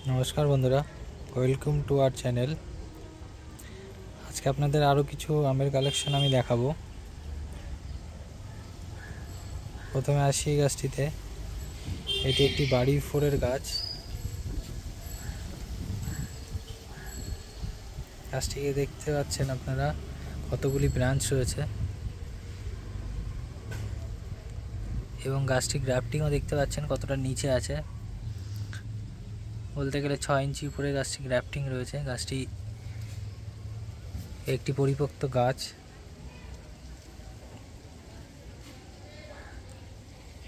নমস্কার বন্ধুরা, welcome to our channel. আজকে আপনাদের আরও কিছু আমের কালেকশন আমি দেখাবো। প্রথমে আসি গাছটিতে। এটি একটি বাড়ি ফোরের গাছ। গাছটিকে দেখতে পাচ্ছেন আপনারা কতগুলি ব্রাঞ্চ রয়েছে এবং গাছটি গ্রাফটিংও দেখতে পাচ্ছেন কতটা নিচে আছে। বলতে গেলে 6 ইঞ্চি উপরে গাছটি গ্রাফটিং রয়েছে। গাছটি একটি পরিপক্ত গাছ।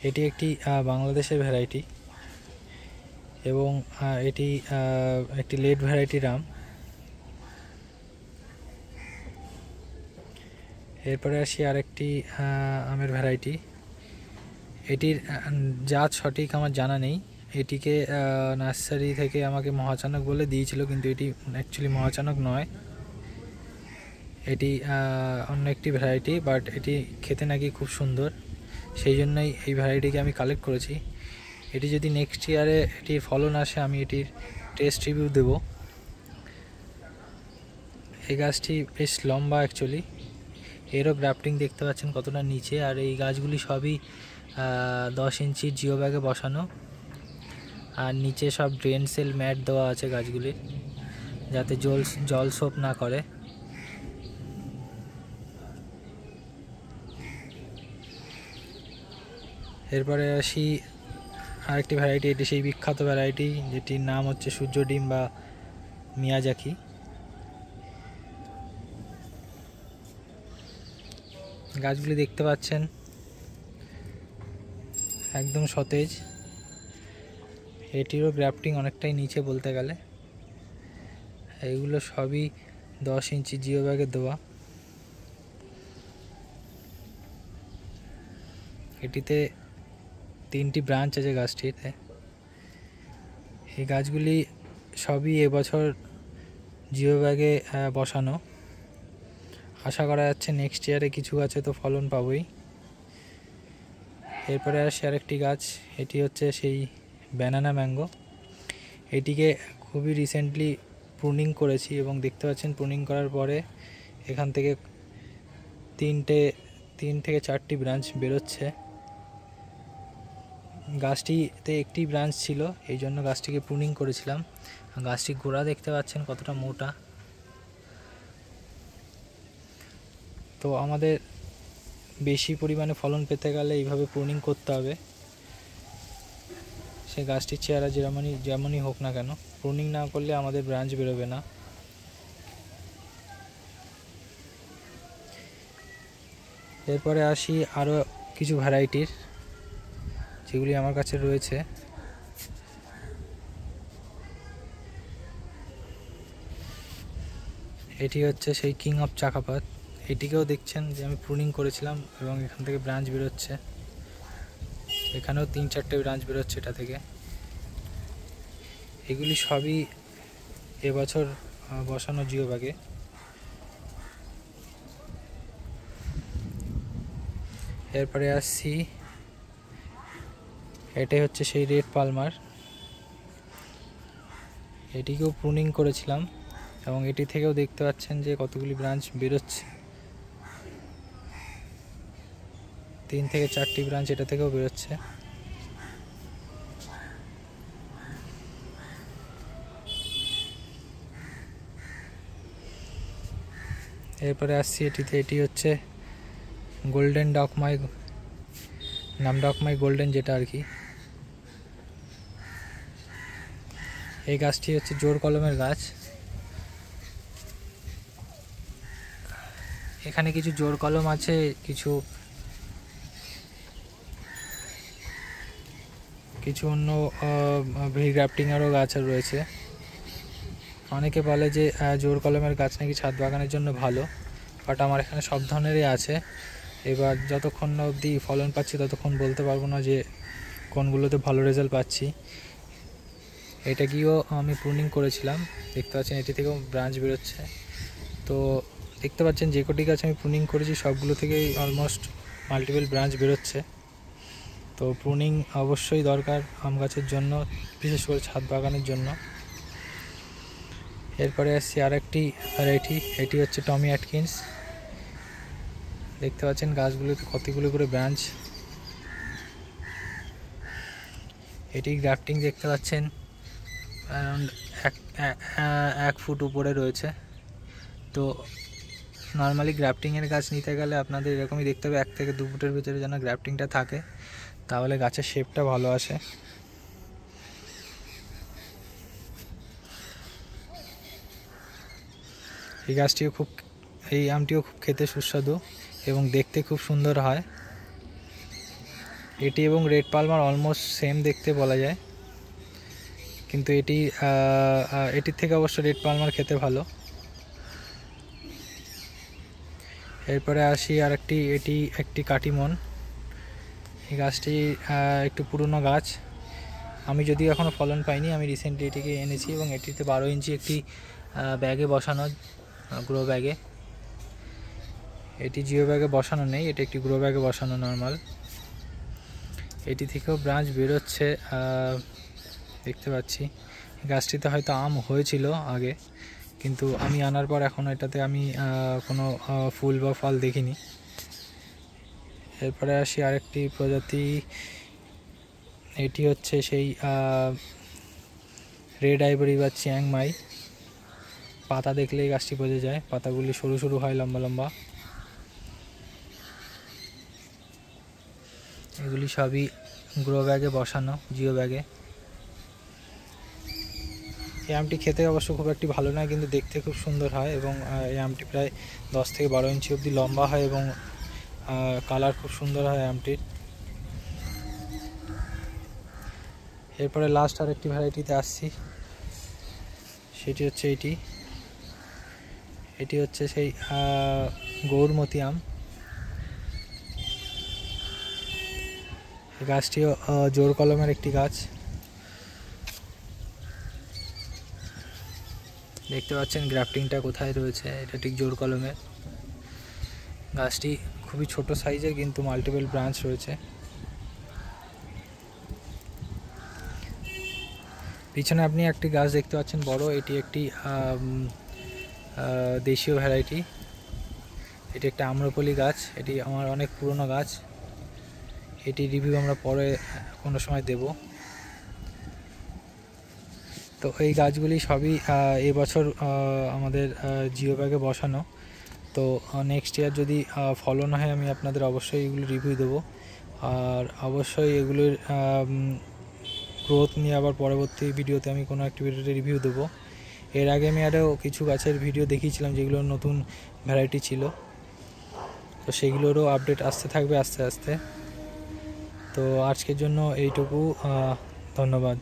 এটি একটি বাংলাদেশের ভ্যারাইটি এবং এটি একটি লেট ভ্যারাইটির আম। এরপরে আসি আরেকটি আমের ভ্যারাইটি। এটির জাত সঠিক আমার জানা নেই। এটিকে নার্সারি থেকে আমাকে মহাচানক বলে দিয়েছিল, কিন্তু এটি অ্যাকচুয়ালি মহাচানক নয়, এটি অন্য একটি ভ্যারাইটি। বাট এটি খেতে নাকি খুব সুন্দর, সেই জন্যই এই ভ্যারাইটিকে আমি কালেক্ট করেছি। এটি যদি নেক্সট ইয়ারে এটির ফলন আসে আমি এটির টেস্ট রিভিউ দেব। এই গাছটি বেশ লম্বা অ্যাকচুয়ালি। এরও গ্রাফটিং দেখতে পাচ্ছেন কতটা নিচে। আর এই গাছগুলি সবই 10 ইঞ্চির জিও ব্যাগে বসানো, আর নিচে সব ড্রেন সেল ম্যাট দেওয়া আছে গাছগুলির, যাতে জল সোপ না করে। এরপরে আসি আরেকটি ভ্যারাইটি। এটি সেই বিখ্যাত ভ্যারাইটি যেটির নাম হচ্ছে সূর্য ডিম বা মিয়াজাকি। গাছগুলি দেখতে পাচ্ছেন একদম সতেজ। এটিরও গ্রাফটিং অনেকটাই নিচে বলতে গেলে। এইগুলো সবই 10 ইঞ্চি জিও ব্যাগে দেওয়া। এটিতে 3টি ব্রাঞ্চ আছে গাছটিতে। এই গাছগুলি সবই এবছর জিও ব্যাগে বসানো। আশা করা যাচ্ছে নেক্সট ইয়ারে কিছু গাছে তো ফলন পাবই। এরপরে আসে আরেকটি গাছ। এটি হচ্ছে সেই ব্যানানা ম্যাঙ্গো। এটিকে খুবই রিসেন্টলি প্রুনিং করেছি এবং দেখতে পাচ্ছেন প্রুনিং করার পরে এখান থেকে 3 থেকে 4টি ব্রাঞ্চ বেরোচ্ছে। গাছটিতে একটি ব্রাঞ্চ ছিল, এই জন্য গাছটিকে প্রুনিং করেছিলাম। গাছটির গোড়া দেখতে পাচ্ছেন কতটা মোটা। তো আমাদের বেশি পরিমাণে ফলন পেতে গেলে এইভাবে প্রুনিং করতে হবে। সে গাছটির চেহারা যেমনই হোক না কেন, প্রুনিং না করলে আমাদের ব্রাঞ্চ বেরোবে না। এরপরে আসি আরও কিছু ভ্যারাইটির যেগুলি আমার কাছে রয়েছে। এটি হচ্ছে সেই কিং অফ চাকাপাত। এটিকেও দেখছেন যে আমি প্রুনিং করেছিলাম এবং এখান থেকে ব্রাঞ্চ বেরোচ্ছে। এখানেও 3-4টে ব্রাঞ্চ বেরোচ্ছে এটা থেকে। এগুলি সবই এবছর বসানো জিও ব্যাগে। এরপরে আসছি, এটাই হচ্ছে সেই রেড পালমার। এটিকেও প্রুনিং করেছিলাম এবং এটি থেকেও দেখতে পাচ্ছেন যে কতগুলি ব্রাঞ্চ বেরোচ্ছে। 3 থেকে 4টি ব্রাঞ্চ এটা থেকেও বেরোচ্ছে। এরপরে আসছি এটিতে। এটি হচ্ছে গোল্ডেন ডকমাই, নাম ডকমাই গোল্ডেন যেটা আর কি। এই গাছটি হচ্ছে জোর কলমের গাছ। এখানে কিছু জোর কলম আছে, কিছু অন্য ভি গ্রাফটিংয়েরও গাছ রয়েছে। অনেকে বলে যে জোর কলমের গাছ নাকি ছাদ বাগানের জন্য ভালো, বাট আমার এখানে সব ধরনেরই আছে। এবার যতক্ষণ না অবধি ফলন পাচ্ছি ততক্ষণ বলতে পারবো না যে কোনগুলোতে ভালো রেজাল্ট পাচ্ছি। এটা গিয়েও আমি প্রুনিং করেছিলাম, দেখতে পাচ্ছেন এটি থেকেও ব্রাঞ্চ বেরোচ্ছে। তো দেখতে পাচ্ছেন যে কটি গাছ আমি প্রুনিং করেছি সবগুলো থেকেই অলমোস্ট মাল্টিপল ব্রাঞ্চ বেরোচ্ছে। তো প্রুনিং অবশ্যই দরকার আম গাছের জন্য, বিশেষ করে ছাদ বাগানের জন্য। এরপরে আসছি আরেকটি ভ্যারাইটি, এটি হচ্ছে টমি অ্যাটকিন্স। দেখতে পাচ্ছেন গাছগুলোতে কতগুলো করে ব্রাঞ্চ। এটি গ্রাফটিং দেখতে পাচ্ছেন অ্যারাউন্ড 1 ফুট উপরে রয়েছে। তো নর্মালি গ্রাফটিংয়ের গাছ নিতে গেলে আপনাদের এরকমই দেখতে হবে 1 থেকে 2 ফুটের ভিতরে যেন গ্রাফটিংটা থাকে, তাহলে গাছের শেপটা ভালো আসে। এই আমটিও খুব খেতে সুস্বাদু এবং দেখতে খুব সুন্দর হয়। এটি এবং রেড পালমার অলমোস্ট সেম দেখতে বলা যায়, কিন্তু এটির থেকে অবশ্য রেড পালমার খেতে ভালো। এরপরে আসি আরেকটি, এটি একটি কাটিমন। এই গাছটি একটু পুরনো গাছ, আমি যদিও এখনও ফলন পাইনি, আমি রিসেন্টলি এটিকে এনেছি এবং এটিতে 12 ইঞ্চি একটি ব্যাগে বসানো, গ্রো ব্যাগে। এটি জিও ব্যাগে বসানো নেই, এটি একটি গ্রো ব্যাগে বসানো নর্মাল। এটি থেকেও ব্রাঞ্চ বেরোচ্ছে দেখতে পাচ্ছি। গাছটিতে হয়তো আম হয়েছিল আগে, কিন্তু আমি আনার পর এখন এটাতে আমি কোনো ফুল বা ফল দেখিনি। এরপরে আসি আরেকটি প্রজাতি, এটি হচ্ছে সেই রেড আইভরি বা চিয়াংমাই। পাতা দেখলেই গাছটি বোঝা যায়, পাতাগুলি সরু সরু হয়, লম্বা লম্বা। এগুলি সবই গ্রো ব্যাগে বসানো, জিও ব্যাগে। এই আমটি খেতে অবশ্য খুব একটি ভালো নয়, কিন্তু দেখতে খুব সুন্দর হয় এবং এই আমটি প্রায় 10 থেকে 12 ইঞ্চি অবধি লম্বা হয় এবং কালার খুব সুন্দর হয় আমটির। এরপরে লাস্ট আরেকটি ভ্যারাইটিতে আসছি, সেটি হচ্ছে এটি হচ্ছে সেই গৌরমতি আম। এই গাছটিও জোর কলমের একটি গাছ। দেখতে পাচ্ছেন গ্রাফটিংটা কোথায় রয়েছে, এটা ঠিক জোর কলমের। গাছটি খুবই ছোট সাইজের, কিন্তু মাল্টিপল ব্রাঞ্চ রয়েছে। পিছনে আপনি একটি গাছ দেখতে পাচ্ছেন বড়, এটি একটি দেশীয় ভ্যারাইটি। এটি একটা আম্রপলি গাছ, এটি আমার অনেক পুরনো গাছ। এটি রিভিউ আমরা পরে কোনো সময় দেব। তো এই গাছগুলি সবই এবছর আমাদের জিও ব্যাগে বসানো। তো নেক্সট ইয়ার যদি ফলন হয় আমি আপনাদের অবশ্যই এগুলো রিভিউ দেবো, আর অবশ্যই এগুলোর গ্রোথ নিয়ে আবার পরবর্তী ভিডিওতে আমি কোনো একটি ভিডিওতে রিভিউ দেবো। এর আগে আমি আরও কিছু গাছের ভিডিও দেখিয়েছিলাম যেগুলো নতুন ভ্যারাইটি ছিল, তো সেগুলোরও আপডেট আসতে থাকবে আস্তে আস্তে। তো আজকের জন্য এইটুকু, ধন্যবাদ।